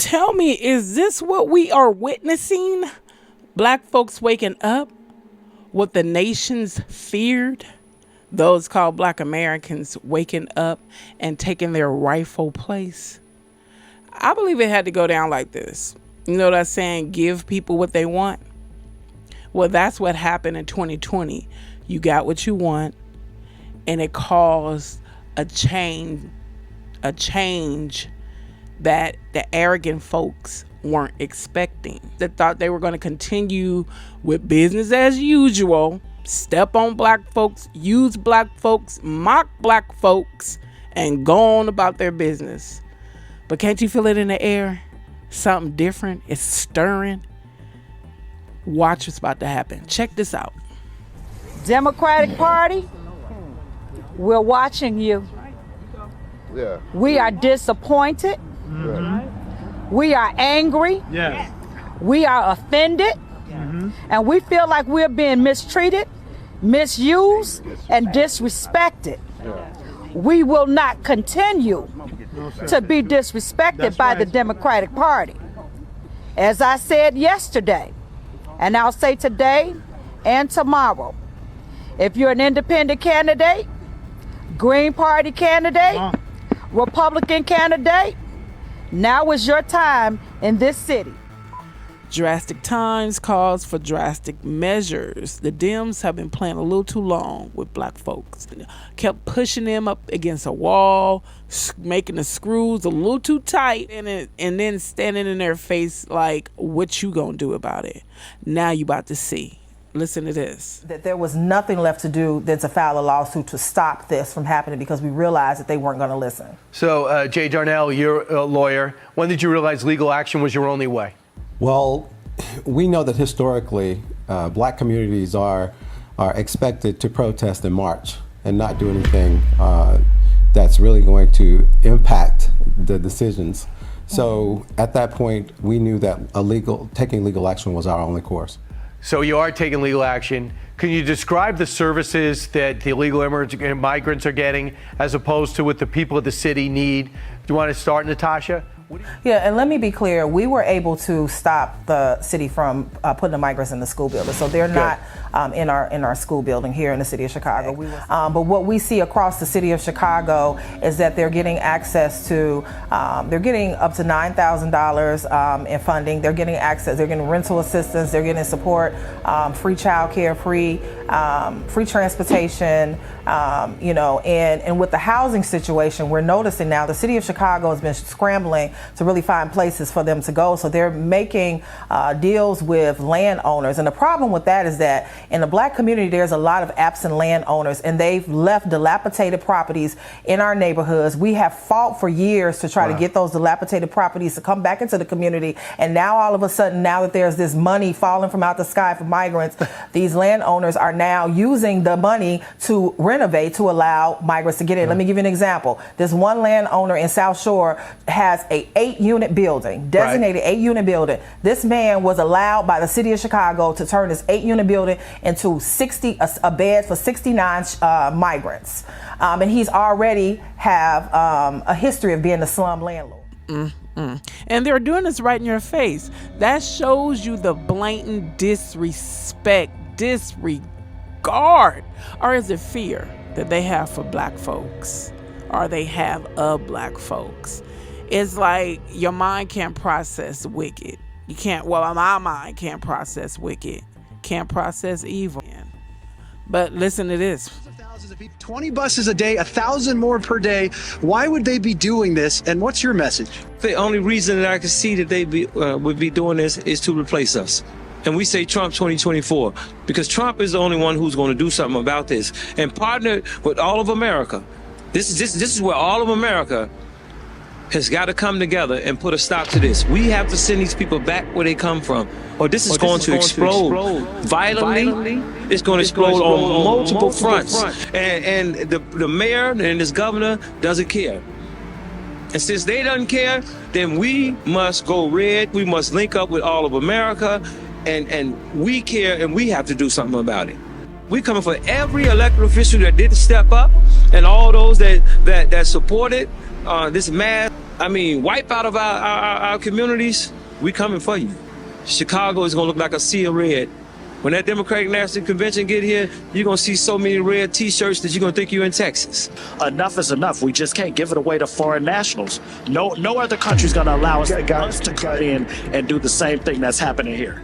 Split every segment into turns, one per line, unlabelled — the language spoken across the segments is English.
Tell me, is this what we are witnessing? Black folks waking up? What the nations feared? Those called Black Americans waking up and taking their rightful place? I believe it had to go down like this. You know that saying, give people what they want? Well, that's what happened in 2020. You got what you want, and it caused a change that the arrogant folks weren't expecting. They thought they were going to continue with business as usual, step on black folks, use black folks, mock black folks, and go on about their business. But can't you feel it in the air? Something different. It's stirring. Watch what's about to happen. Check this out.
Democratic Party, we're watching you.
Yeah.
We are disappointed.
Mm-hmm.
We are angry.
Yes.
We are offended.
Mm-hmm.
And we feel like we're being mistreated, misused, and disrespected.
Yeah.
We will not continue to be disrespected by the Democratic Party. As I said yesterday, and I'll say today and tomorrow, if you're an independent candidate, Green Party candidate, Republican candidate, now is your time in this city.
Drastic times calls for drastic measures. The Dems have been playing a little too long with black folks. Kept pushing them up against a wall, making the screws a little too tight, and then standing in their face like, what you gonna do about it? Now you about to see. Listen to this.
That there was nothing left to do than to file a lawsuit to stop this from happening because we realized that they weren't going to listen.
So, Jay Darnell, you're a lawyer. When did you realize legal action was your only way?
Well, we know that historically, black communities are expected to protest and march and not do anything that's really going to impact the decisions. So at that point, we knew that taking legal action was our only course.
So you are taking legal action. Can you describe the services that the illegal immigrants and migrants are getting as opposed to what the people of the city need? Do you want to start, Natasha?
Yeah, and let me be clear. We were able to stop the city from putting the migrants in the school building, so they're not in our school building here in the city of Chicago. But what we see across the city of Chicago is that they're getting access to, they're getting up to $9,000 in funding. They're getting access. They're getting rental assistance. They're getting support, free childcare, free transportation. And with the housing situation, we're noticing now the city of Chicago has been scrambling to really find places for them to go. So they're making deals with landowners. And the problem with that is that in the black community, there's a lot of absent landowners, and they've left dilapidated properties in our neighborhoods. We have fought for years to try to get those dilapidated properties to come back into the community. And now all of a sudden, now that there's this money falling from out the sky for migrants, these landowners are now using the money to renovate to allow migrants to get in. Let me give you an example. This one landowner in South Shore has a 8-unit building, designated 8-unit building. This man was allowed by the city of Chicago to turn this 8-unit building into a bed for 69 migrants. And he's already have a history of being a slum landlord.
And they're doing this right in your face. That shows you the blatant disrespect, disregard, or is it fear that they have for black folks, or they have of black folks? It's like your mind can't process wicked. You can't, well, my mind can't process wicked, can't process evil. But listen to this.
Thousands of people, 20 buses a day, 1,000 more per day. Why would they be doing this? And what's your message?
The only reason that I can see that they would be doing this is to replace us. And we say Trump 2024 because Trump is the only one who's going to do something about this and partner with all of America. This is where all of America has got to come together and put a stop to this. We have to send these people back where they come from, or this is going to explode violently. It's going to explode on multiple fronts. And the mayor and this governor doesn't care. And since they don't care, then we must go red. We must link up with all of America, and we care, and we have to do something about it. We're coming for every elected official that didn't step up and all those that supported this mass, wipe out of our communities, we coming for you. Chicago is gonna look like a sea of red. When that Democratic National Convention get here, you're gonna see so many red T-shirts that you're gonna think you're in Texas.
Enough is enough. We just can't give it away to foreign nationals. No other country's gonna allow us to cut in and do the same thing that's happening here.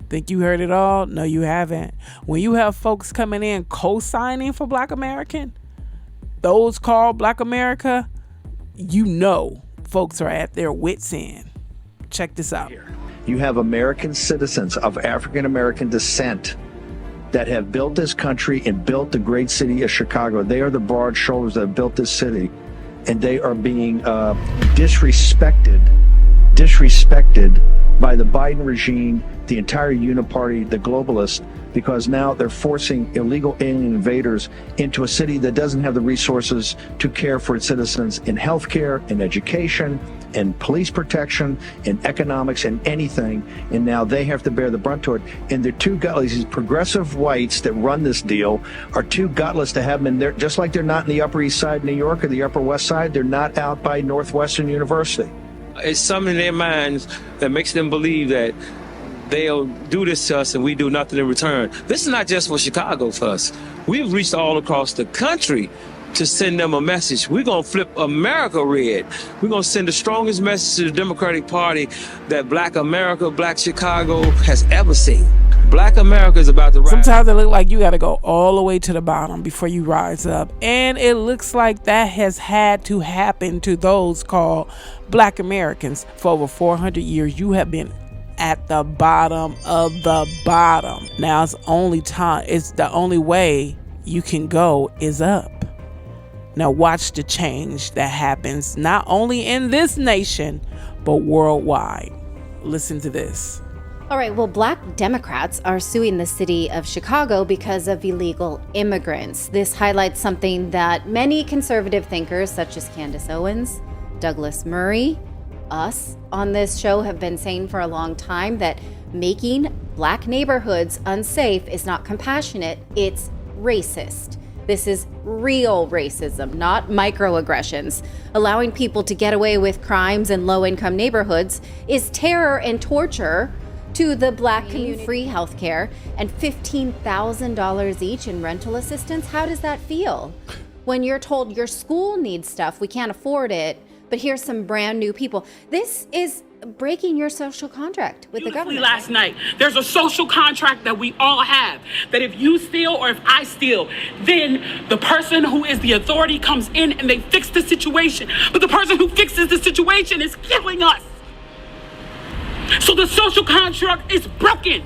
Think you heard it all? No, you haven't. When you have folks coming in co-signing for Black American, those called Black America, you know folks are at their wits' end. Check this out.
You have American citizens of African American descent that have built this country and built the great city of Chicago. They are the broad shoulders that have built this city, and they are being disrespected by the Biden regime, the entire uniparty, the globalists, because now they're forcing illegal alien invaders into a city that doesn't have the resources to care for its citizens in healthcare, in education, in police protection, in economics, and anything. And now they have to bear the brunt to it. And they're too gutless. These progressive whites that run this deal are too gutless to have them in there. Just like they're not in the Upper East Side of New York or the Upper West Side, they're not out by Northwestern University.
It's something in their minds that makes them believe that they'll do this to us and we do nothing in return. This is not just for Chicago for us. We've reached all across the country to send them a message. We're going to flip America red. We're going to send the strongest message to the Democratic Party that Black America, Black Chicago has ever seen. Black America is about to rise.
Sometimes it looks like you got to go all the way to the bottom before you rise up. And it looks like that has had to happen to those called Black Americans. For over 400 years, you have been at the bottom of the bottom. Now it's the only way you can go is up. Now watch the change that happens not only in this nation, but worldwide. Listen to this.
All right, well, Black Democrats are suing the city of Chicago because of illegal immigrants. This highlights something that many conservative thinkers, such as Candace Owens, Douglas Murray, us on this show have been saying for a long time, that making Black neighborhoods unsafe is not compassionate, it's racist. This is real racism, not microaggressions. Allowing people to get away with crimes in low-income neighborhoods is terror and torture to the Black community. Free health care and $15,000 each in rental assistance. How does that feel? When you're told your school needs stuff, we can't afford it, but here's some brand new people. This is breaking your social contract with the government.
Last night, there's a social contract that we all have, that if you steal or if I steal, then the person who is the authority comes in and they fix the situation. But the person who fixes the situation is killing us. So the social contract is broken.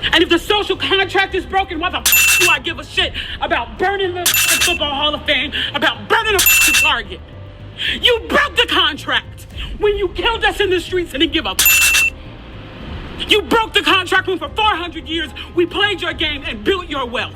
And if the social contract is broken, why the f do I give a shit about burning the Football Hall of Fame, about burning the Target? You broke the contract when you killed us in the streets and didn't give a f. You broke the contract when for 400 years we played your game and built your wealth.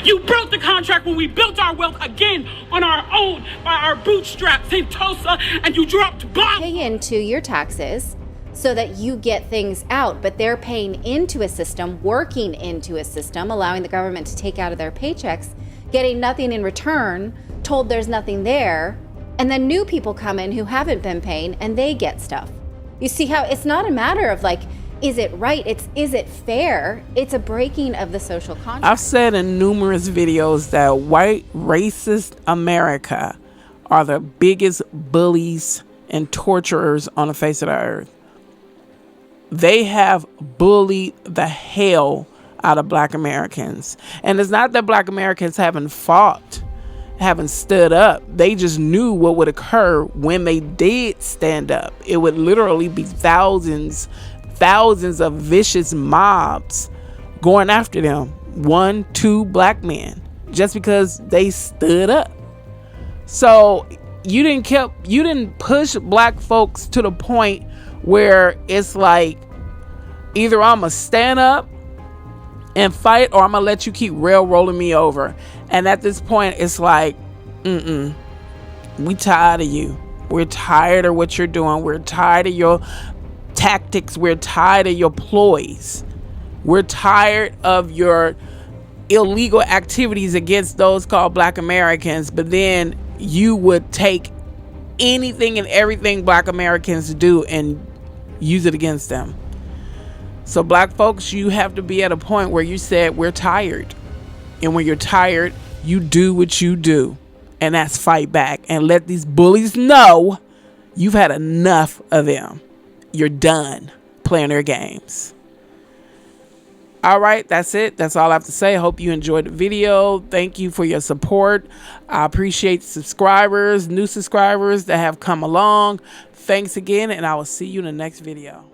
You broke the contract when we built our wealth again on our own by our bootstraps in Tulsa, and you dropped bombs.
Pay into your taxes so that you get things out, but they're paying into a system, working into a system, allowing the government to take out of their paychecks, getting nothing in return, told there's nothing there, and then new people come in who haven't been paying and they get stuff. You see how it's not a matter of like, is it right? Is it fair? It's a breaking of the social contract.
I've said in numerous videos that white racist America are the biggest bullies and torturers on the face of the earth. They have bullied the hell out of Black Americans. And it's not that Black Americans haven't stood up. They just knew what would occur when they did stand up. It would literally be thousands of vicious mobs going after them. 1, 2 Black men, just because they stood up. So you didn't push Black folks to the point where it's like, either I'm gonna stand up and fight, or I'm gonna let you keep railroading me over. And at this point, it's like, we tired of you. We're tired of what you're doing. We're tired of your tactics. We're tired of your ploys. We're tired of your illegal activities against those called Black Americans, but then you would take anything and everything Black Americans do and use it against them. So Black folks, you have to be at a point where you said, we're tired. And when you're tired, you do what you do. And that's fight back and let these bullies know you've had enough of them. You're done playing their games. All right, that's it. That's all I have to say. I hope you enjoyed the video. Thank you for your support. I appreciate subscribers, new subscribers that have come along. Thanks again, and I will see you in the next video.